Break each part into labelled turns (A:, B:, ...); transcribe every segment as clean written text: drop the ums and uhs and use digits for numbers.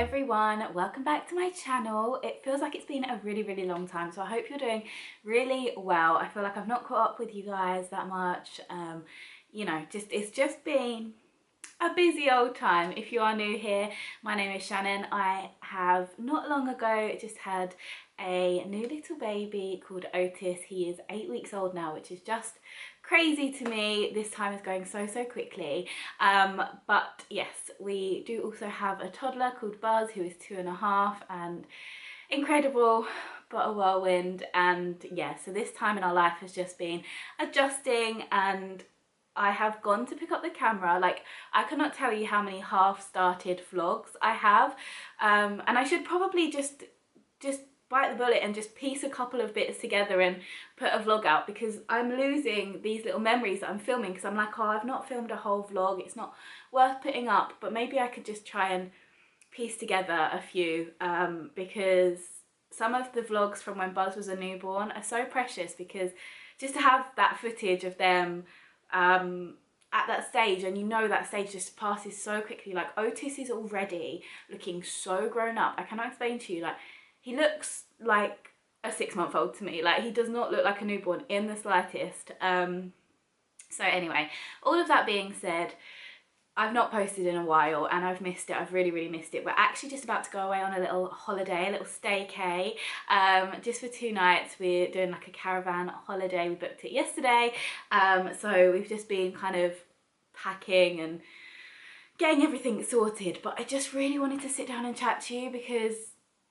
A: everyone, welcome back to my channel. It feels like it's been a really long time, so I hope you're doing really well. I feel like I've not caught up with you guys that much. You know, it's just been a busy old time. If you are new here, my name is Shannon. I have not long ago just had a new little baby called Otis. He is 8 weeks old now, which is just crazy to me. This time is going so quickly. But yes, we do also have a toddler called Buzz, who is 2.5 and incredible but a whirlwind. And yeah, so this time in our life has just been adjusting, and I have gone to pick up the camera. Like, I cannot tell you how many half-started vlogs I have, and I should probably just bite the bullet and just piece a couple of bits together and put a vlog out, because I'm losing these little memories that I'm filming, because I'm like, oh, I've not filmed a whole vlog, it's not worth putting up. But maybe I could just try and piece together a few, because some of the vlogs from when Buzz was a newborn are so precious, because just to have that footage of them at that stage, and you know that stage just passes so quickly. Like, Otis is already looking so grown up. I cannot explain to you, like, he looks like a 6-month-old to me. Like, he does not look like a newborn in the slightest. So anyway, all of that being said, I've not posted in a while and I've missed it. I've really missed it. We're actually just about to go away on a little holiday, a little staycay, just for 2 nights. We're doing like a caravan holiday. We booked it yesterday. So we've just been kind of packing and getting everything sorted. But I just really wanted to sit down and chat to you, because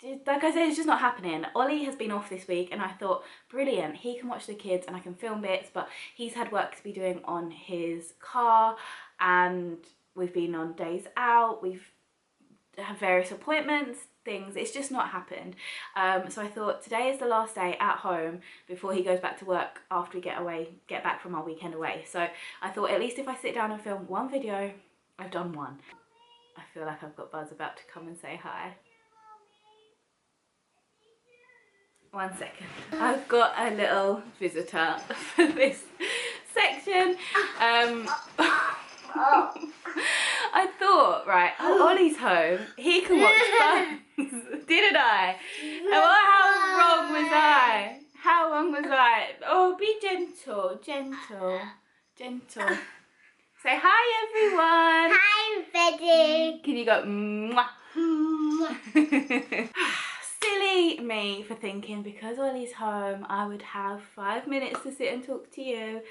A: like I said, it's just not happening. Ollie has been off this week, and I thought, brilliant, he can watch the kids and I can film bits, but he's had work to be doing on his car, and we've been on days out, we've had various appointments, things, it's just not happened. So I thought today is the last day at home before he goes back to work after we get back from our weekend away. So I thought, at least if I sit down and film one video, I've done one. I feel like I've got Buzz about to come and say hi. 1 second. I've got a little visitor for this section. I thought, right, Ollie's home, he can watch Bugs, didn't I? Oh, how wrong was I? How wrong was I? Oh, be gentle. Say hi, everyone.
B: Hi, Betty.
A: Can you go, mwah? Silly me for thinking because Ollie's home I would have 5 minutes to sit and talk to you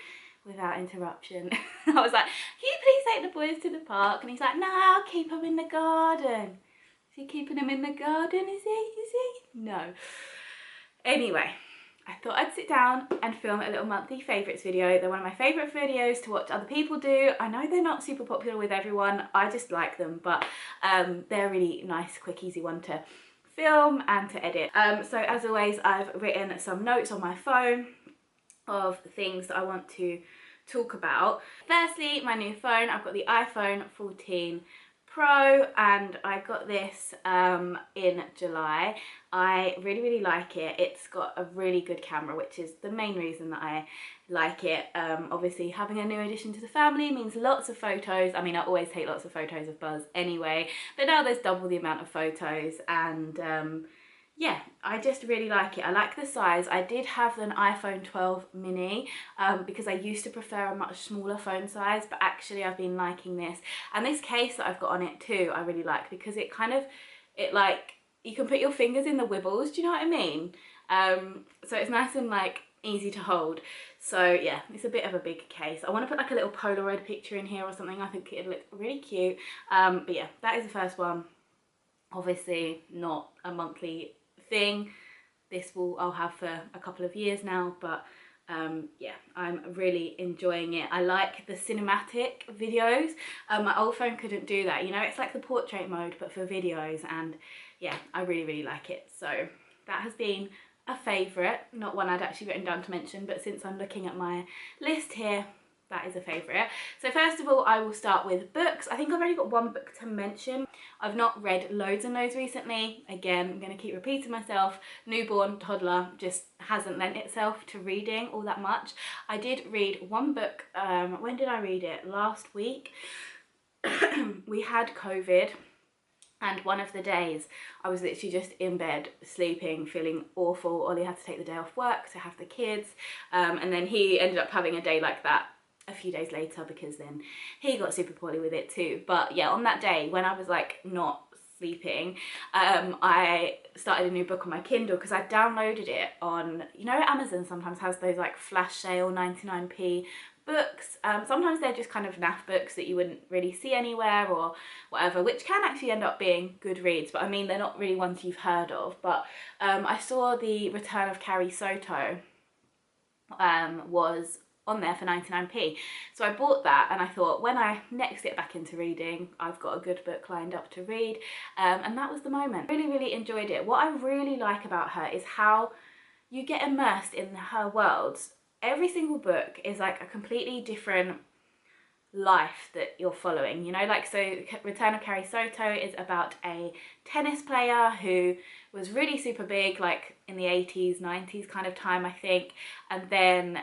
A: without interruption. I was like, can you please take the boys to the park? And he's like, no, I'll keep them in the garden. Is he keeping them in the garden, is he? No. Anyway, I thought I'd sit down and film a little monthly favourites video. They're one of my favourite videos to watch other people do. I know they're not super popular with everyone, I just like them, but they're a really nice, quick, easy one to film and to edit. So as always, I've written some notes on my phone of things that I want to talk about. Firstly, my new phone. I've got the iPhone 14 Pro, and I got this in July. I really like it. It's got a really good camera, which is the main reason that I like it. Obviously, having a new addition to the family means lots of photos. I mean, I always take lots of photos of Buzz anyway, but now there's double the amount of photos, and yeah, I just really like it. I like the size. I did have an iPhone 12 mini because I used to prefer a much smaller phone size, but actually I've been liking this. And this case that I've got on it too, I really like, because it like, you can put your fingers in the wibbles, do you know what I mean? So it's nice and like easy to hold. So yeah, it's a bit of a big case. I want to put like a little Polaroid picture in here or something. I think it'd look really cute. But yeah, that is the first one. Obviously not a monthly thing. This I'll have for a couple of years now, but yeah, I'm really enjoying it. I like the cinematic videos. My old phone couldn't do that, you know, it's like the portrait mode but for videos, and yeah, I really like it. So that has been a favourite, not one I'd actually written down to mention, but since I'm looking at my list here, that is a favourite. So first of all, I will start with books. I think I've only got one book to mention. I've not read loads and loads recently. Again, I'm going to keep repeating myself. Newborn, toddler just hasn't lent itself to reading all that much. I did read one book. When did I read it? Last week. We had COVID. And one of the days I was literally just in bed sleeping, feeling awful. Ollie had to take the day off work to have the kids, and then he ended up having a day like that a few days later, because then he got super poorly with it too. But yeah, on that day when I was like not sleeping, I started a new book on my Kindle, because I downloaded it on, you know, Amazon sometimes has those like flash sale 99p books. Sometimes they're just kind of naff books that you wouldn't really see anywhere or whatever, which can actually end up being good reads, but I mean they're not really ones you've heard of. But I saw The Return of Carrie Soto was on there for 99p, so I bought that, and I thought when I next get back into reading, I've got a good book lined up to read, and that was the moment. Really enjoyed it. What I really like about her is how you get immersed in her world. Every single book is like a completely different life that you're following, you know, like, so Return of Carrie Soto is about a tennis player who was really super big, like in the 80s 90s kind of time, I think, and then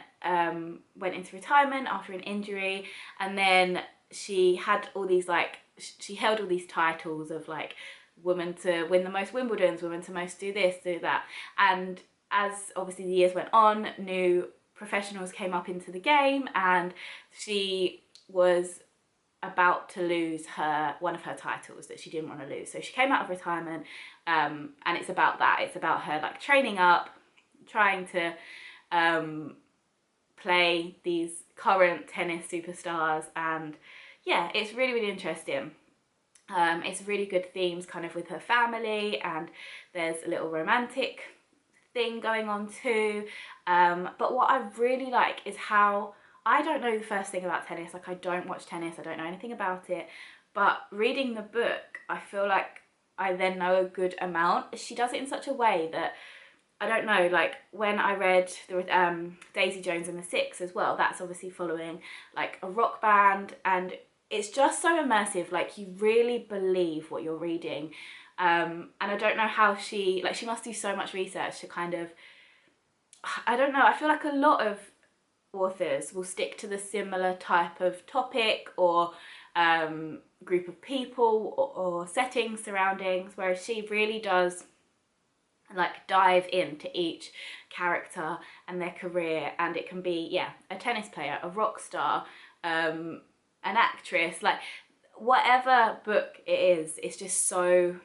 A: went into retirement after an injury, and then she had all these, like, she held all these titles of like woman to win the most Wimbledons, woman to most do this, do that, and as obviously the years went on, new professionals came up into the game, and she was about to lose one of her titles that she didn't want to lose. So she came out of retirement, and it's about that. It's about her like training up, trying to play these current tennis superstars, and yeah, it's really interesting. It's really good themes kind of with her family, and there's a little romantic thing going on too. But what I really like is how I don't know the first thing about tennis. Like, I don't watch tennis, I don't know anything about it, but reading the book, I feel like I then know a good amount. She does it in such a way that, I don't know, like when I read the Daisy Jones and the Six as well, that's obviously following like a rock band, and it's just so immersive, like you really believe what you're reading. And I don't know how she must do so much research to kind of, I don't know, I feel like a lot of authors will stick to the similar type of topic or group of people or settings, surroundings, whereas she really does like dive into each character and their career. And it can be, yeah, a tennis player, a rock star, an actress, like whatever book it is, it's just so,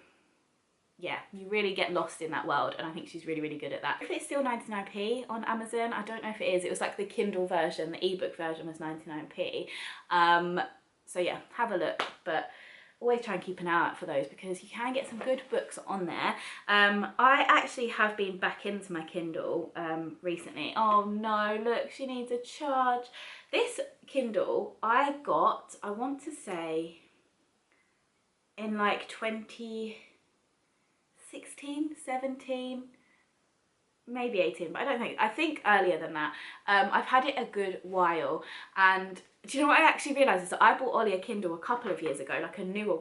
A: yeah, you really get lost in that world, and I think she's really good at that. If it's still 99p on Amazon, I don't know if it is. It was like the Kindle version, the ebook version was 99p. So yeah, have a look, but always try and keep an eye out for those, because you can get some good books on there. I actually have been back into my Kindle recently. Oh no, look, she needs a charge. This Kindle I got, I want to say, in like 2016, 17, maybe 18, but I think earlier than that. I've had it a good while, and do you know what I actually realised is that I bought Ollie a Kindle a couple of years ago, like a newer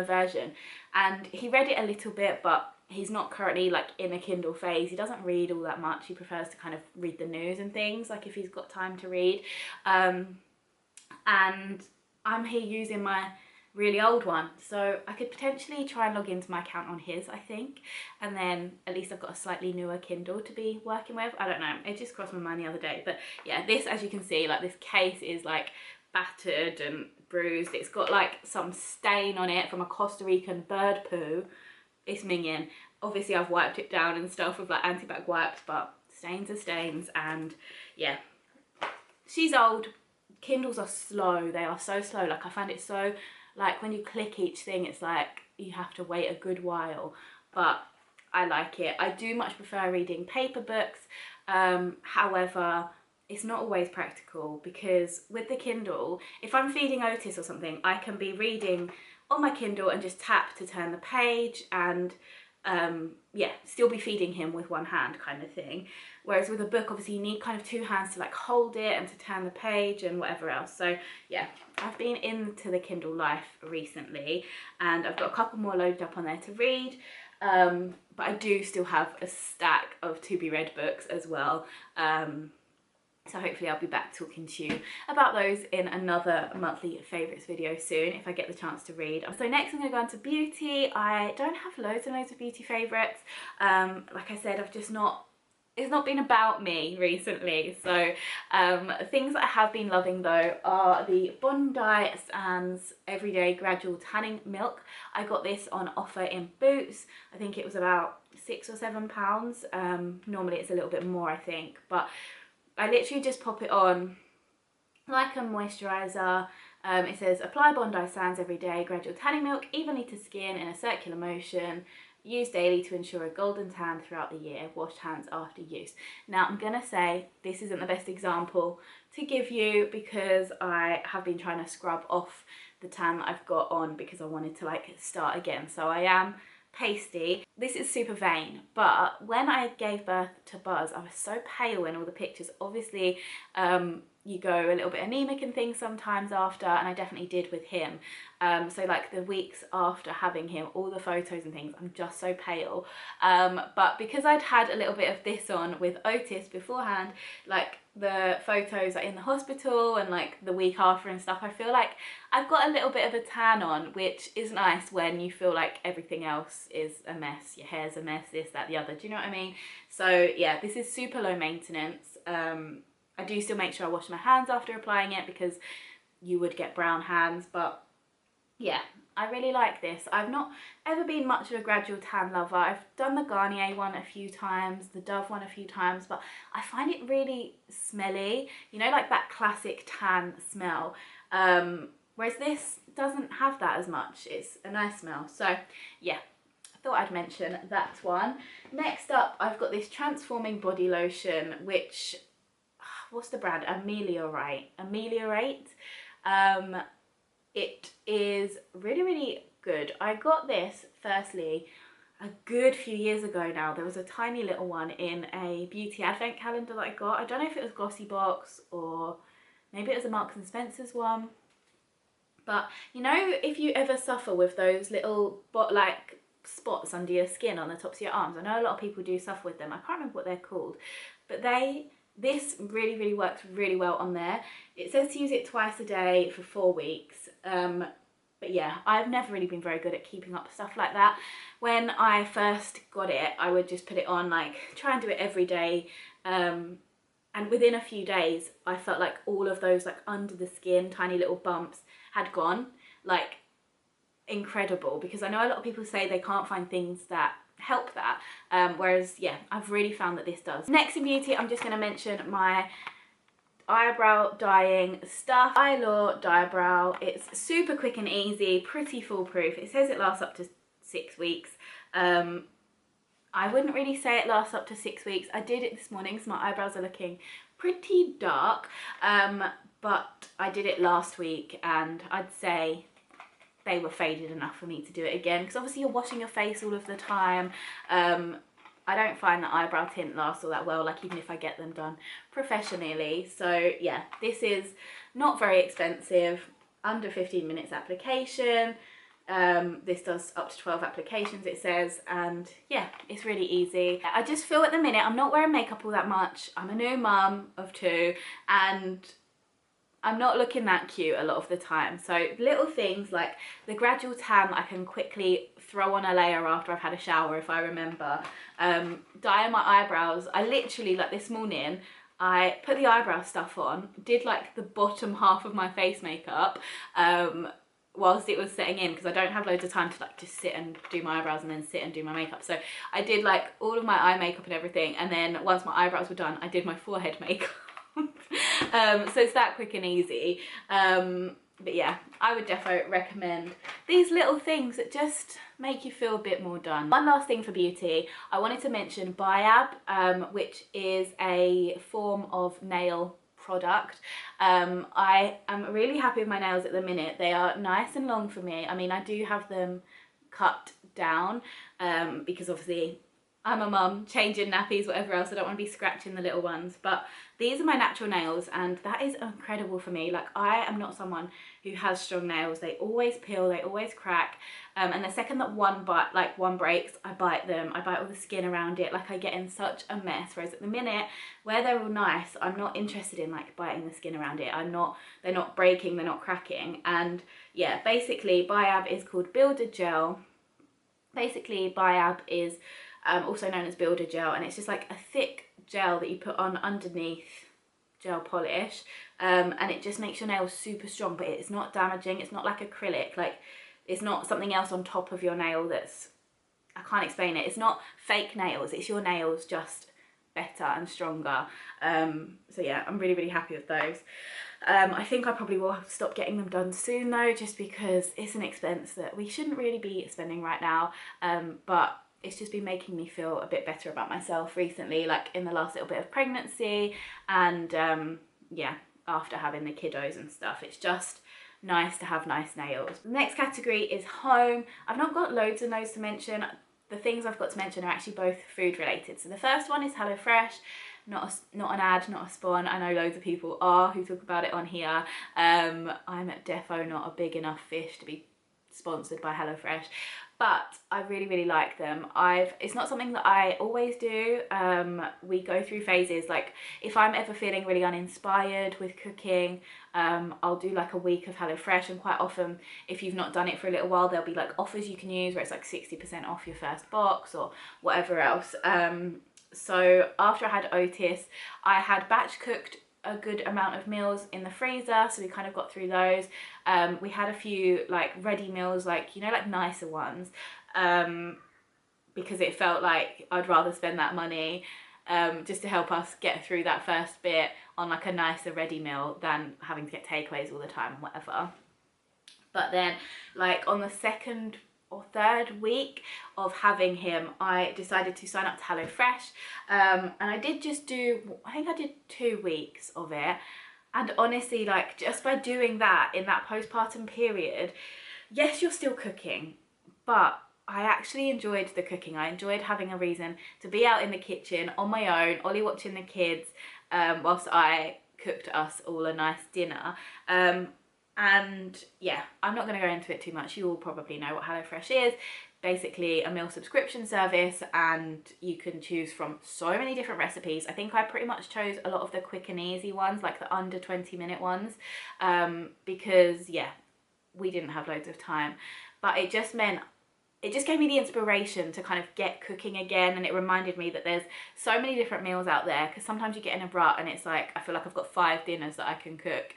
A: version, and he read it a little bit, but he's not currently like in a Kindle phase. He doesn't read all that much. He prefers to kind of read the news and things, like if he's got time to read. And I'm here using my really old one, so I could potentially try and log into my account on his, I think, and then at least I've got a slightly newer Kindle to be working with. I don't know, it just crossed my mind the other day. But yeah, this, as you can see, like this case is like battered and bruised. It's got like some stain on it from a Costa Rican bird poo. It's minging. Obviously I've wiped it down and stuff with like anti-bac wipes, but stains are stains. And yeah, she's old. Kindles are slow, they are so slow. Like I find it so, like when you click each thing, it's like you have to wait a good while, but I like it. I do much prefer reading paper books. However, it's not always practical, because with the Kindle, if I'm feeding Otis or something, I can be reading on my Kindle and just tap to turn the page, and yeah, still be feeding him with one hand kind of thing. Whereas with a book, obviously you need kind of two hands to like hold it and to turn the page and whatever else. So yeah, I've been into the Kindle life recently, and I've got a couple more loaded up on there to read. But I do still have a stack of to be read books as well. So hopefully I'll be back talking to you about those in another monthly favourites video soon if I get the chance to read. So next I'm going to go on to beauty. I don't have loads and loads of beauty favourites. Like I said, it's not been about me recently. So things that I have been loving though are the Bondi Sands Everyday Gradual Tanning Milk. I got this on offer in Boots. I think it was about £6 or £7. Normally it's a little bit more, I think, but I literally just pop it on like a moisturiser. It says apply Bondi Sands every day, gradual tanning milk evenly to skin in a circular motion. Use daily to ensure a golden tan throughout the year. Wash hands after use. Now I'm gonna say this isn't the best example to give you because I have been trying to scrub off the tan that I've got on because I wanted to like start again. So I am pasty. This is super vain, but when I gave birth to Buzz, I was so pale in all the pictures. Obviously, you go a little bit anemic and things sometimes after, and I definitely did with him. So like the weeks after having him, all the photos and things, I'm just so pale. But because I'd had a little bit of this on with Otis beforehand, like the photos are in the hospital and like the week after and stuff, I feel like I've got a little bit of a tan on, which is nice when you feel like everything else is a mess. Your hair's a mess, this, that, the other. Do you know what I mean? So yeah, this is super low maintenance. I do still make sure I wash my hands after applying it because you would get brown hands, but yeah, I really like this. I've not ever been much of a gradual tan lover. I've done the Garnier one a few times, the Dove one a few times, but I find it really smelly, you know, like that classic tan smell. Whereas this doesn't have that as much. It's a nice smell. So yeah, I thought I'd mention that one. Next up, I've got this transforming body lotion, which, what's the brand? Ameliorate. It is really, really good. I got this firstly a good few years ago now. There was a tiny little one in a beauty advent calendar that I got. I don't know if it was Glossy Box or maybe it was a Marks and Spencer's one. But you know, if you ever suffer with those little like spots under your skin on the tops of your arms, I know a lot of people do suffer with them. I can't remember what they're called, but this really, really works really well on there. It says to use it twice a day for 4 weeks. But yeah, I've never really been very good at keeping up stuff like that. When I first got it, I would just put it on, like try and do it every day. And within a few days, I felt like all of those like under the skin, tiny little bumps had gone. Like incredible, because I know a lot of people say they can't find things that help that, whereas yeah, I've really found that this does. Next in beauty, I'm just going to mention my eyebrow dyeing stuff. Eyelaw Dye Brow. It's super quick and easy, pretty foolproof. It says it lasts up to 6 weeks. I wouldn't really say it lasts up to 6 weeks. I did it this morning, so my eyebrows are looking pretty dark, but I did it last week and I'd say they were faded enough for me to do it again, because obviously you're washing your face all of the time. I don't find that eyebrow tint lasts all that well, like even if I get them done professionally. So yeah, this is not very expensive, under 15 minutes application. This does up to 12 applications, it says, and yeah, it's really easy. I just feel at the minute I'm not wearing makeup all that much. I'm a new mum of 2 and I'm not looking that cute a lot of the time. So little things like the gradual tan I can quickly throw on a layer after I've had a shower if I remember. Dyeing my eyebrows, I literally, like this morning, I put the eyebrow stuff on, did like the bottom half of my face makeup whilst it was setting in, because I don't have loads of time to like just sit and do my eyebrows and then sit and do my makeup. So I did like all of my eye makeup and everything, and then once my eyebrows were done, I did my forehead makeup. So it's that quick and easy. But yeah, I would definitely recommend these little things that just make you feel a bit more done. One last thing for beauty, I wanted to mention Biab, which is a form of nail product. I am really happy with my nails at the minute. They are nice and long for me. I mean, I do have them cut down because obviously I'm a mum, changing nappies, whatever else. I don't want to be scratching the little ones. But these are my natural nails, and that is incredible for me. Like, I am not someone who has strong nails. They always peel, they always crack. And the second that one breaks, I bite them. I bite all the skin around it. Like, I get in such a mess. Whereas at the minute, where they're all nice, I'm not interested in like biting the skin around it. They're not breaking, they're not cracking. And yeah, basically Biab is called Builder Gel. Basically Biab is also known as builder gel, and it's just like a thick gel that you put on underneath gel polish, and it just makes your nails super strong, but it's not damaging. It's not like acrylic, like it's not something else on top of your nail that's, I can't explain it. It's not fake nails, it's your nails just better and stronger. So yeah, I'm really happy with those. I think I probably will have to stop getting them done soon though, just because it's an expense that we shouldn't really be spending right now, but it's just been making me feel a bit better about myself recently, like in the last little bit of pregnancy, and yeah, after having the kiddos and stuff. It's just nice to have nice nails. The next category is home. I've not got loads of those to mention. The things I've got to mention are actually both food related. So the first one is HelloFresh. Not an ad, not a spawn. I know loads of people are who talk about it on here. I'm defo not a big enough fish to be sponsored by HelloFresh, but I really like them. It's not something that I always do. We go through phases. Like if I'm ever feeling really uninspired with cooking, I'll do like a week of HelloFresh, and quite often if you've not done it for a little while, there'll be like offers you can use where it's like 60% off your first box or whatever else. So after I had Otis, I had batch cooked a good amount of meals in the freezer, so we kind of got through those. We had a few like ready meals, like, you know, like nicer ones, because it felt like I'd rather spend that money just to help us get through that first bit on like a nicer ready meal than having to get takeaways all the time and whatever. But then like on the second or third week of having him, I decided to sign up to HelloFresh, and I did just do, I think I did 2 weeks of it, and honestly, like just by doing that in that postpartum period, yes, you're still cooking, but I actually enjoyed the cooking. I enjoyed having a reason to be out in the kitchen on my own, Ollie watching the kids, whilst I cooked us all a nice dinner. And yeah, I'm not going to go into it too much. You all probably know what HelloFresh is. Basically a meal subscription service, and you can choose from so many different recipes. I think I pretty much chose a lot of the quick and easy ones, like the under 20-minute ones, because yeah, we didn't have loads of time, but it just gave me the inspiration to kind of get cooking again. And it reminded me that there's so many different meals out there, because sometimes you get in a rut and it's like, I feel like I've got 5 dinners that I can cook.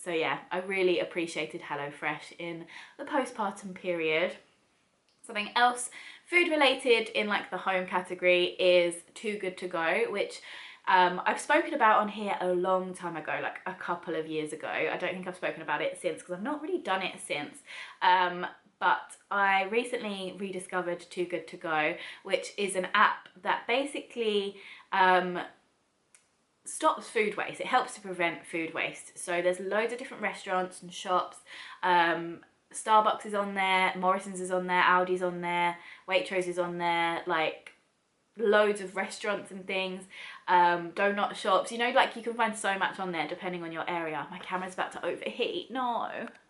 A: So yeah, I really appreciated HelloFresh in the postpartum period. Something else food related in like the home category is Too Good To Go, which I've spoken about on here a long time ago, like a couple of years ago. I don't think I've spoken about it since, because I've not really done it since. But I recently rediscovered Too Good To Go, which is an app that basically stops food waste. It helps to prevent food waste. So there's loads of different restaurants and shops. Starbucks is on there, Morrison's is on there, Aldi's on there, Waitrose is on there, like loads of restaurants and things, donut shops, you know, like you can find so much on there depending on your area. My camera's about to overheat, no.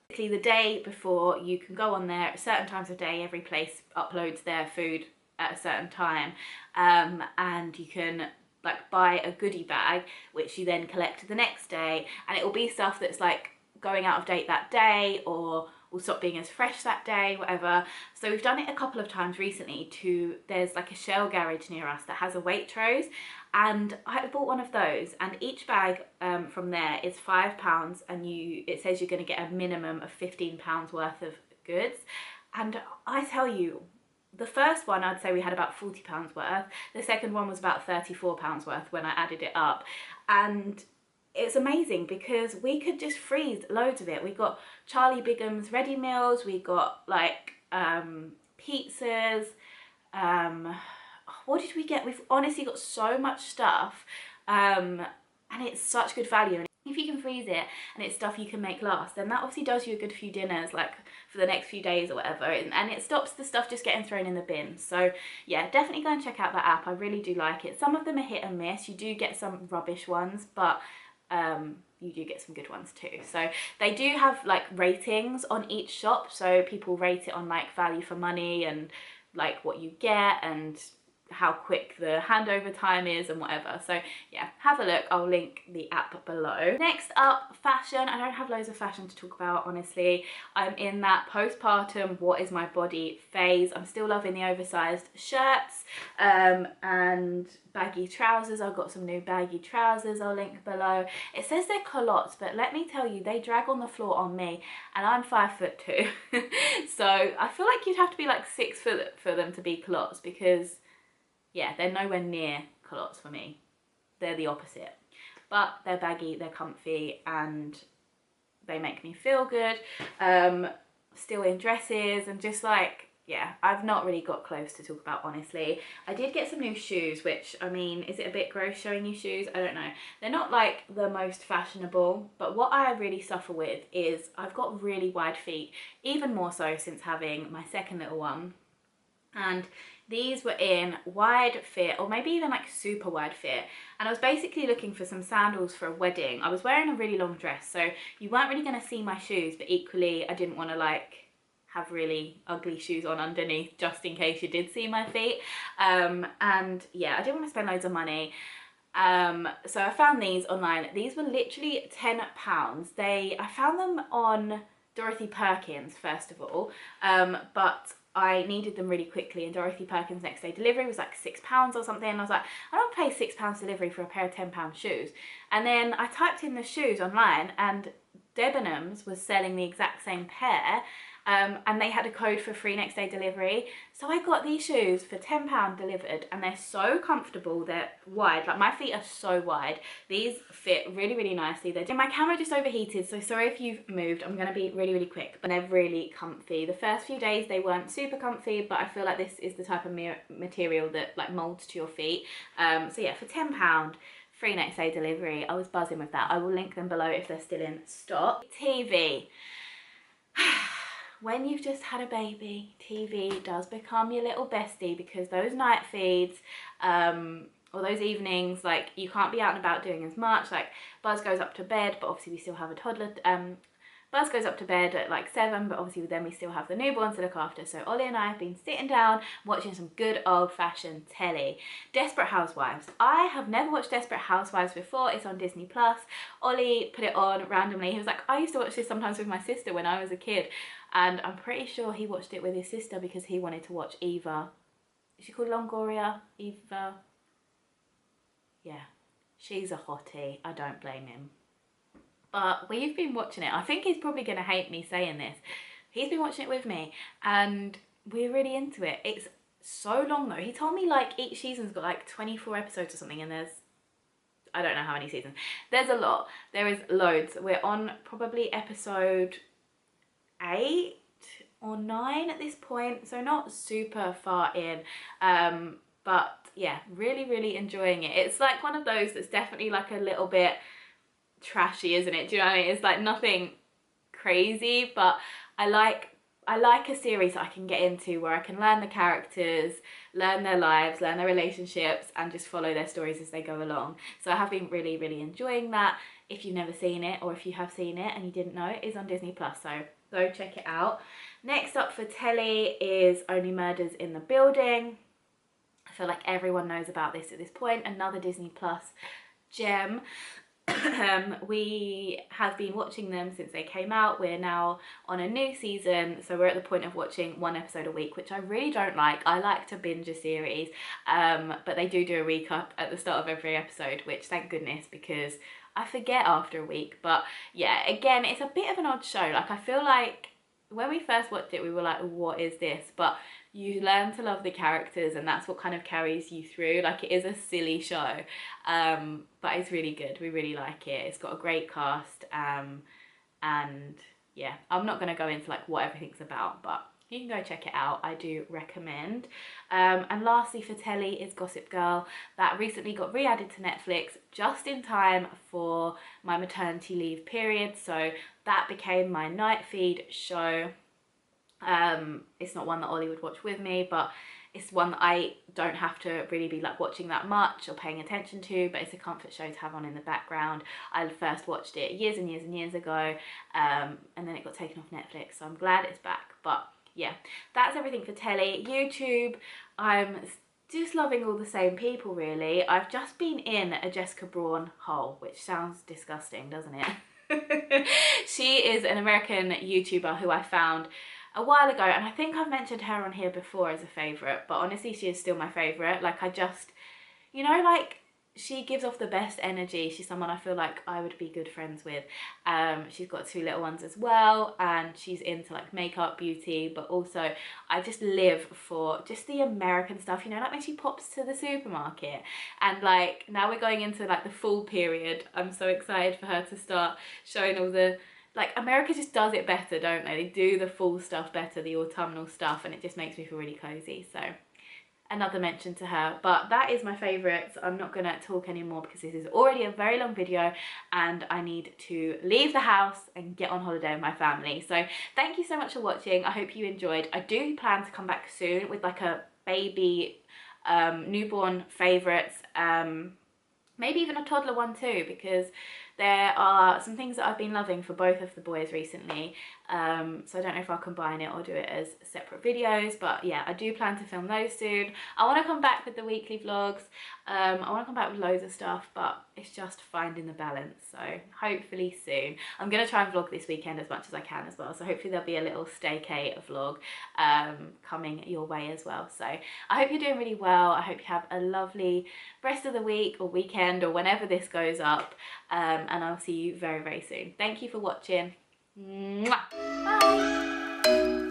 A: Basically the day before, you can go on there at certain times of day. Every place uploads their food at a certain time, and you can like buy a goodie bag which you then collect the next day, and it will be stuff that's like going out of date that day or will stop being as fresh that day, whatever. So we've done it a couple of times recently. There's like a Shell garage near us that has a Waitrose, and I bought one of those, and each bag from there is £5, and it says you're going to get a minimum of £15 worth of goods. And I tell you, the first one, I'd say we had about £40 worth. The second one was about £34 worth when I added it up. And it's amazing because we could just freeze loads of it. We got Charlie Bigham's ready meals. We got like pizzas. What did we get? We've honestly got so much stuff. And it's such good value. if you can freeze it and it's stuff you can make last, then that obviously does you a good few dinners, like for the next few days or whatever, and it stops the stuff just getting thrown in the bin. So yeah, definitely go and check out that app. I really do like it. Some of them are hit and miss. You do get some rubbish ones, but you do get some good ones too. So they do have like ratings on each shop, so people rate it on like value for money and like what you get and how quick the handover time is and whatever. So yeah, have a look. I'll link the app below. Next up, fashion. I don't have loads of fashion to talk about, honestly. I'm in that postpartum what is my body phase. I'm still loving the oversized shirts and baggy trousers. I've got some new baggy trousers I'll link below. It says they're culottes, but let me tell you, they drag on the floor on me, and I'm 5'2". So I feel like you'd have to be like 6 foot for them to be culottes, because yeah, they're nowhere near culottes for me. They're the opposite. But they're baggy, they're comfy, and they make me feel good. Still in dresses, and just like, yeah, I've not really got clothes to talk about, honestly. I did get some new shoes, which, I mean, is it a bit gross showing you shoes? I don't know. They're not like the most fashionable, but what I really suffer with is I've got really wide feet, even more so since having my second little one. And these were in wide fit, or maybe even like super wide fit, and I was basically looking for some sandals for a wedding. I was wearing a really long dress, so you weren't really going to see my shoes, but equally I didn't want to like have really ugly shoes on underneath just in case you did see my feet. And yeah, I didn't want to spend loads of money. So I found these online. These were literally £10. I found them on Dorothy Perkins first of all, but I needed them really quickly, and Dorothy Perkins next day delivery was like £6 or something, and I was like, I don't pay £6 delivery for a pair of £10 shoes. And then I typed in the shoes online, and Debenhams was selling the exact same pair, and they had a code for free next day delivery. So I got these shoes for £10 delivered, and they're so comfortable. They're wide, like my feet are so wide. These fit really, really nicely. My camera just overheated, so sorry if you've moved. I'm gonna be really, really quick, but they're really comfy. The first few days they weren't super comfy, but I feel like this is the type of material that like molds to your feet. So yeah, for £10, free next day delivery. I was buzzing with that. I will link them below if they're still in stock. TV. When you've just had a baby, TV does become your little bestie, because those night feeds, or those evenings, like you can't be out and about doing as much. Like Buzz goes up to bed, but obviously we still have a toddler. Buzz goes up to bed at like 7, but obviously then we still have the newborn to look after. So Ollie and I have been sitting down watching some good old-fashioned telly. Desperate Housewives. I have never watched Desperate Housewives before. It's on Disney Plus. Ollie put it on randomly. He was like, I used to watch this sometimes with my sister when I was a kid. And I'm pretty sure he watched it with his sister because he wanted to watch Eva. Is she called Longoria? Eva? Yeah. She's a hottie. I don't blame him. But we've been watching it. I think he's probably going to hate me saying this. He's been watching it with me, and we're really into it. It's so long though. He told me like each season's got like 24 episodes or something, and there's, I don't know how many seasons. There's a lot. There is loads. We're on probably episode 8 or 9 at this point, so not super far in. But yeah, really, really enjoying it. It's like one of those that's definitely like a little bit trashy, isn't it? Do you know what I mean? It's like nothing crazy, but I like a series that I can get into where I can learn the characters, learn their lives, learn their relationships, and just follow their stories as they go along. So I have been really, really enjoying that. If you've never seen it, or if you have seen it and you didn't know, it is on Disney Plus, so go check it out. Next up for telly is Only Murders in the Building. I feel like everyone knows about this at this point. Another Disney Plus gem. We have been watching them since they came out. We're now on a new season, so we're at the point of watching 1 episode a week, which I really don't like. I like to binge a series, but they do a recap at the start of every episode, which thank goodness, because I forget after a week. But yeah, again, it's a bit of an odd show. Like I feel like when we first watched it, we were like, what is this? But you learn to love the characters, and that's what kind of carries you through. Like it is a silly show, but it's really good. We really like it. It's got a great cast, and yeah, I'm not going to go into like what everything's about, but you can go check it out. I do recommend. And lastly for telly is Gossip Girl, that recently got re-added to Netflix just in time for my maternity leave period, so that became my night feed show. It's not one that Ollie would watch with me, but it's one that I don't have to really be like watching that much or paying attention to, but it's a comfort show to have on in the background. I first watched it years and years and years ago, and then it got taken off Netflix, so I'm glad it's back. But yeah, that's everything for telly. YouTube, I'm just loving all the same people really. I've just been in a Jessica Braun hole, which sounds disgusting, doesn't it? She is an American YouTuber who I found a while ago, and I think I've mentioned her on here before as a favourite, but honestly she is still my favourite. Like, I just, you know, like, she gives off the best energy. She's someone I feel like I would be good friends with. She's got 2 little ones as well, and she's into like makeup, beauty, but also I just live for just the American stuff, you know, like when she pops to the supermarket. And like now we're going into like the fall period, I'm so excited for her to start showing all the, like, America just does it better, don't they? They do the fall stuff better, the autumnal stuff, and it just makes me feel really cozy. So another mention to her. But that is my favourites. I'm not going to talk anymore because this is already a very long video and I need to leave the house and get on holiday with my family. So thank you so much for watching. I hope you enjoyed. I do plan to come back soon with like a baby newborn favourites, maybe even a toddler one too, because there are some things that I've been loving for both of the boys recently. So I don't know if I'll combine it or do it as separate videos, but yeah, I do plan to film those soon. I want to come back with the weekly vlogs. I want to come back with loads of stuff, but it's just finding the balance. So hopefully soon. I'm going to try and vlog this weekend as much as I can as well. So hopefully there'll be a little staycay vlog coming your way as well. So I hope you're doing really well. I hope you have a lovely rest of the week or weekend or whenever this goes up. And I'll see you very, very soon. Thank you for watching. Mwah. Bye.